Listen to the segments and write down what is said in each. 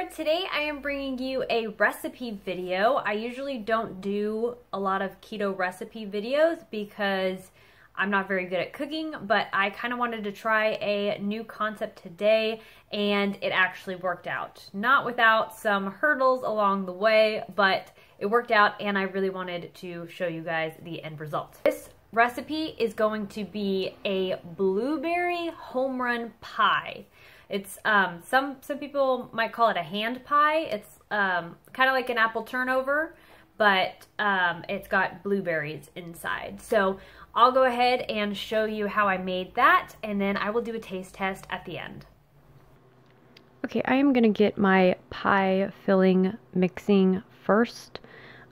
there! Today I am bringing you a recipe video. I usually don't do a lot of keto recipe videos because I'm not very good at cooking, but I kind of wanted to try a new concept today and it actually worked out. Not without some hurdles along the way, but it worked out and I really wanted to show you guys the end result. This recipe is going to be a blueberry home run pie. It's some people might call it a hand pie. It's kind of like an apple turnover, but it's got blueberries inside. So I'll go ahead and show you how I made that, and then I will do a taste test at the end. Okay, I am gonna get my pie filling mixing first.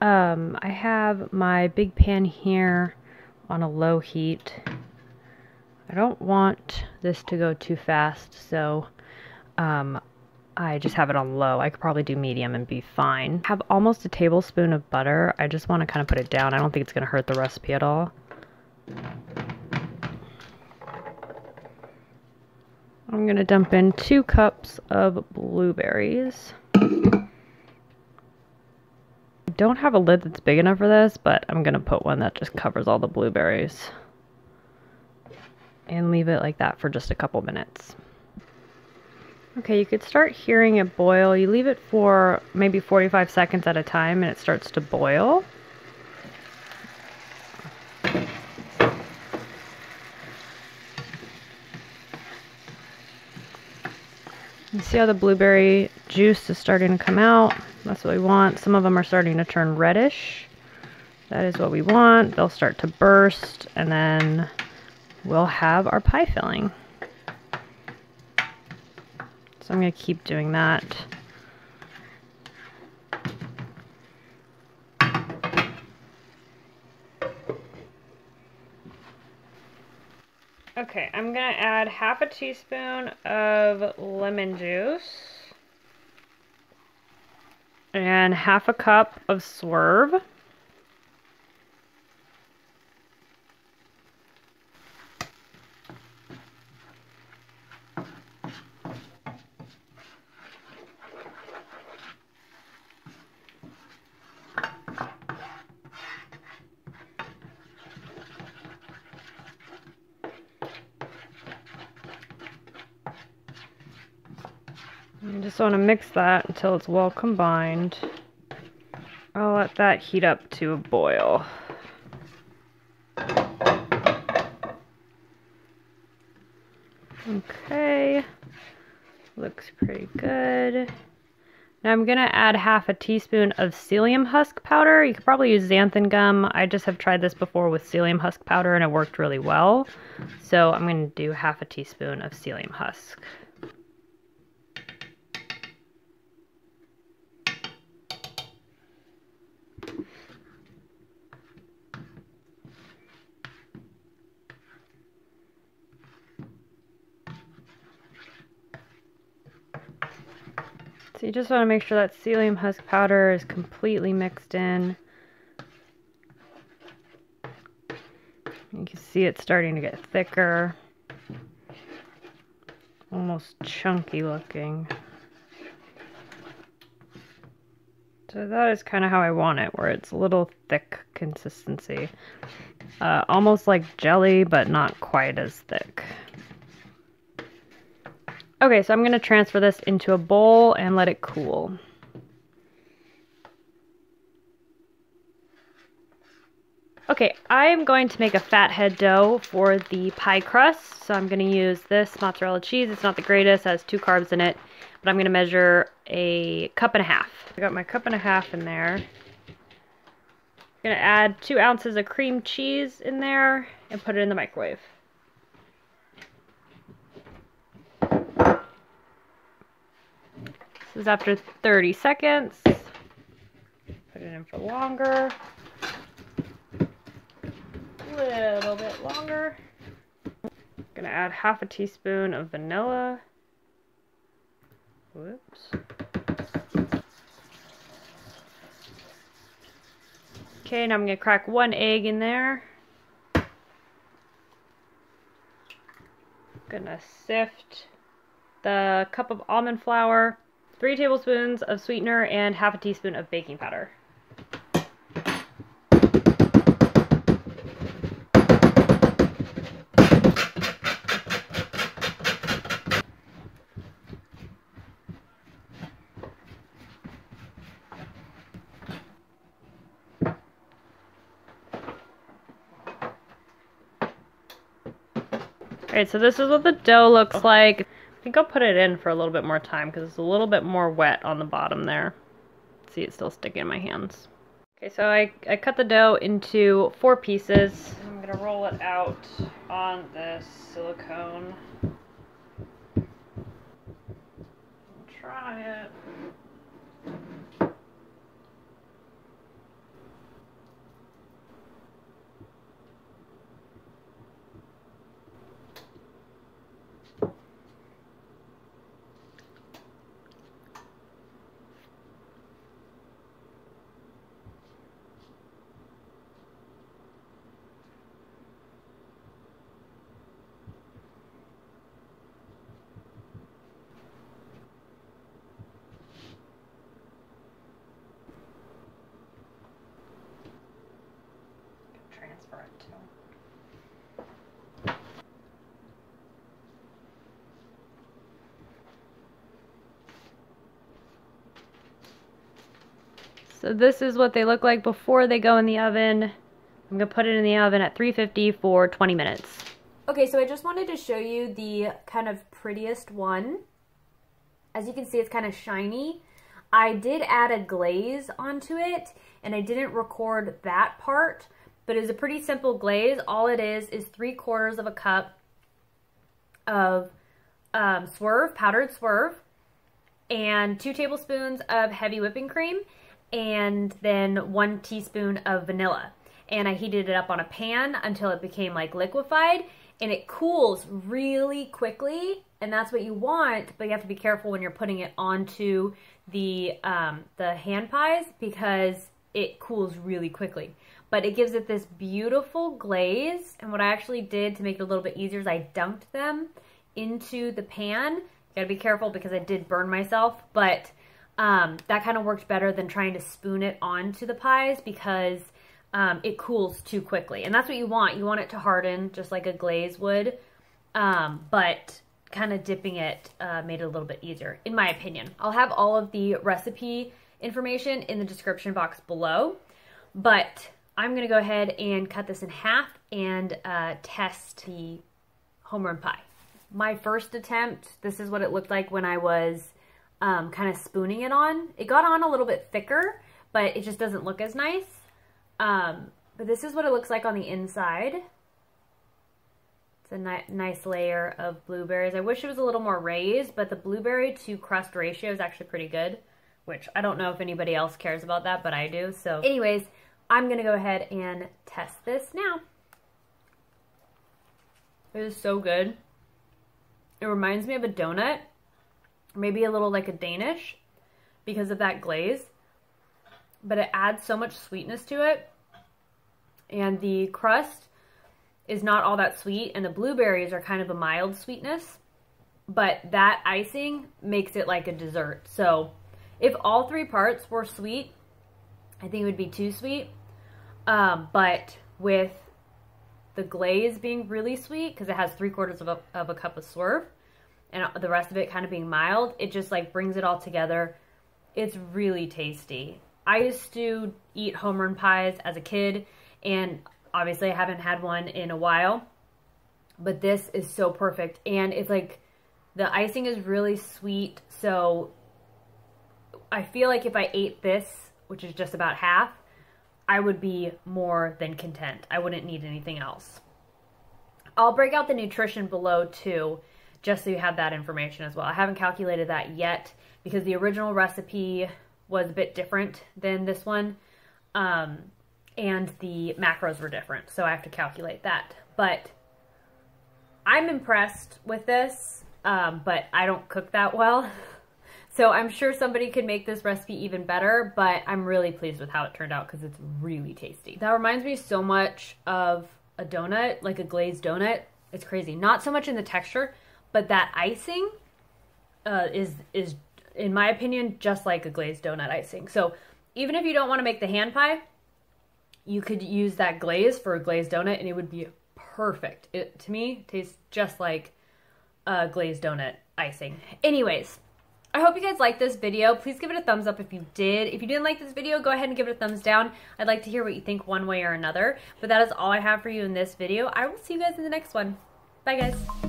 I have my big pan here on a low heat. I don't want this to go too fast, so I just have it on low. I could probably do medium and be fine. I have almost a tablespoon of butter. I just want to kind of put it down. I don't think it's going to hurt the recipe at all. I'm going to dump in 2 cups of blueberries. I don't have a lid that's big enough for this, but I'm going to put one that just covers all the blueberries. And leave it like that for just a couple minutes. Okay, you could start hearing it boil. You leave it for maybe 45 seconds at a time and it starts to boil. You see how the blueberry juice is starting to come out? That's what we want. Some of them are starting to turn reddish. That is what we want. They'll start to burst and then we'll have our pie filling. So I'm going to keep doing that. Okay, I'm going to add half a teaspoon of lemon juice and half a cup of Swerve. You just want to mix that until it's well combined. I'll let that heat up to a boil. Okay, looks pretty good. Now I'm going to add half a teaspoon of psyllium husk powder. You could probably use xanthan gum. I just have tried this before with psyllium husk powder and it worked really well. So I'm going to do half a teaspoon of psyllium husk. So you just want to make sure that psyllium husk powder is completely mixed in. You can see it's starting to get thicker, almost chunky looking. So that is kind of how I want it, where it's a little thick consistency. Almost like jelly, but not quite as thick. Okay, so I'm going to transfer this into a bowl and let it cool. Okay, I'm going to make a fathead dough for the pie crust. So I'm going to use this mozzarella cheese. It's not the greatest, it has 2 carbs in it, but I'm going to measure a cup and a half. I got my cup and a half in there. I'm going to add 2 ounces of cream cheese in there and put it in the microwave. This is after 30 seconds. Put it in for longer. A little bit longer. I'm gonna add half a teaspoon of vanilla. Whoops. Okay, now I'm gonna crack 1 egg in there. Gonna sift the cup of almond flour. 3 tablespoons of sweetener and half a teaspoon of baking powder. Alright, so this is what the dough looks like. I think I'll put it in for a little bit more time because it's a little bit more wet on the bottom there. See, it's still sticking in my hands. Okay, so I cut the dough into 4 pieces. I'm going to roll it out on this silicone. Try it. Transfer it too. So this is what they look like before they go in the oven. I'm gonna put it in the oven at 350 for 20 minutes. Okay, so I just wanted to show you the kind of prettiest one. As you can see, it's kind of shiny. I did add a glaze onto it, and I didn't record that part, but it's a pretty simple glaze. All it is 3/4 of a cup of Swerve, powdered Swerve, and 2 tablespoons of heavy whipping cream, and then 1 teaspoon of vanilla. And I heated it up on a pan until it became like liquefied, and it cools really quickly, and that's what you want, but you have to be careful when you're putting it onto the hand pies because it cools really quickly. But it gives it this beautiful glaze, and what I actually did to make it a little bit easier is I dunked them into the pan. You gotta be careful because I did burn myself, but that kind of worked better than trying to spoon it onto the pies because it cools too quickly. And that's what you want. You want it to harden just like a glaze would, but kind of dipping it made it a little bit easier, in my opinion. I'll have all of the recipe information in the description box below, but I'm going to go ahead and cut this in half and test the Homerun pie. My first attempt, this is what it looked like when I was kind of spooning it on. It got on a little bit thicker, but it just doesn't look as nice. But this is what it looks like on the inside. It's a nice layer of blueberries. I wish it was a little more raised, but the blueberry to crust ratio is actually pretty good, which I don't know if anybody else cares about that, but I do. So anyways, I'm going to go ahead and test this now. It is so good. It reminds me of a donut, maybe a little like a Danish because of that glaze, but it adds so much sweetness to it, and the crust is not all that sweet, and the blueberries are kind of a mild sweetness, but that icing makes it like a dessert. So if all 3 parts were sweet, I think it would be too sweet, but with the glaze being really sweet, because it has 3/4 of a cup of Swerve, and the rest of it kind of being mild, it just like brings it all together. It's really tasty. I used to eat Homerun pies as a kid, and obviously I haven't had one in a while, but this is so perfect. And it's like, the icing is really sweet, so I feel like if I ate this, which is just about half, I would be more than content. I wouldn't need anything else. I'll break out the nutrition below too, just so you have that information as well. I haven't calculated that yet because the original recipe was a bit different than this one, and the macros were different, so I have to calculate that. But I'm impressed with this, but I don't cook that well, so I'm sure somebody could make this recipe even better, but I'm really pleased with how it turned out because it's really tasty. That reminds me so much of a donut, like a glazed donut. It's crazy. Not so much in the texture, but that icing is in my opinion, just like a glazed donut icing. So even if you don't want to make the hand pie, you could use that glaze for a glazed donut and it would be perfect. It, to me, tastes just like a glazed donut icing. Anyways, I hope you guys liked this video. Please give it a thumbs up if you did. If you didn't like this video, go ahead and give it a thumbs down. I'd like to hear what you think one way or another. But that is all I have for you in this video. I will see you guys in the next one. Bye, guys.